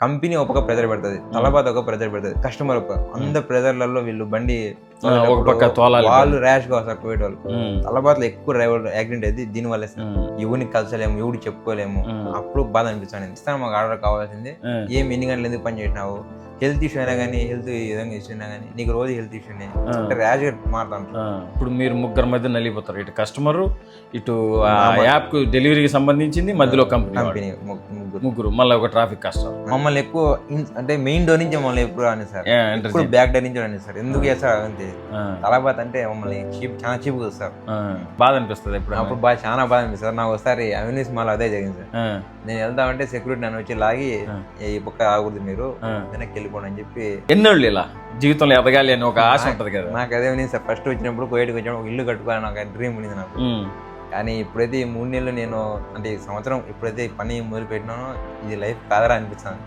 Company ఒక pressure పెడుతుంది, తలబాత ఒక ప్రెజర్ పెడుతుంది, కస్టమర్ ఒక అందరు ప్రెజర్లలో వీళ్ళు బండి ఒక పక్క తోలాలి, వాళ్ళు ర్యాష్ గా వస్తారు పోయేటోళ్ళు. తలబాతలో ఎక్కువ డ్రైవర్ యాక్సిడెంట్ అయితే దీని వల్ల ఎవరిని కలిసలేము, ఎవరికి చెప్పుకోలేము. అప్పుడు బాధ అనిపిస్తాను. ఇస్తాను మాకు ఆర్డర్ కావాల్సింది, ఎన్ని గంటలు ఎందుకు పని చేసినావు, హెల్త్ ఇష్యూ అయినా కానీ, హెల్త్ విధంగా ఇష్యూ అయినా కానీ నీకు రోజు హెల్త్ ఇష్యూనే అంటే ర్యాష్ గా మారుతాను. ఇప్పుడు మీరు ముగ్గురు మధ్య నలిగిపోతారు, ఇటు కస్టమర్, ఇటు యాప్ కు డెలివరీకి సంబంధించింది, మధ్యలో కంపెనీ ముగ్గురు, మళ్ళీ ఒక ట్రాఫిక్ కస్టమర్. మమ్మల్ని ఎక్కువ అంటే మెయిన్ డోర్ నుంచి మమ్మల్ని ఎప్పుడు రాని సార్, ఇప్పుడు బ్యాక్ డోర్ నుంచి రాని సార్. ఎందుకు చేస్తారు అంతే, తలబాత్ అంటే మమ్మల్ని చాలా చీప్ చూస్తారు. బాధ అనిపిస్తుంది ఇప్పుడు. అప్పుడు బాగా చాలా బాధ అనిపిస్తుంది. నాకు ఒకసారి అవినీస్ మళ్ళీ అదే జరిగింది సార్. నేను వెళ్దామంటే సెక్యూరిటీ నన్ను వచ్చి లాగి ఈ పక్క ఆగకూడదు, మీరు వెనక్కి వెళ్ళిపోండి అని చెప్పి. ఎన్నోళ్ళు ఇలా జీవితంలో ఎదగాలి అని ఒక ఆశ ఉంటది కదా. నాకు అదే ఉంది సార్. ఫస్ట్ వచ్చినప్పుడు కోయటికి వచ్చినప్పుడు ఒక ఇల్లు కట్టుకోవాలని నాకు డ్రీమ్ ఉంది నాకు. కానీ ఇప్పుడైతే ఈ 3 నెలలు నేను అంటే ఈ సంవత్సరం ఎప్పుడైతే పని మొదలు పెట్టినానో ఇది లైఫ్ కాదరా అనిపిస్తాను.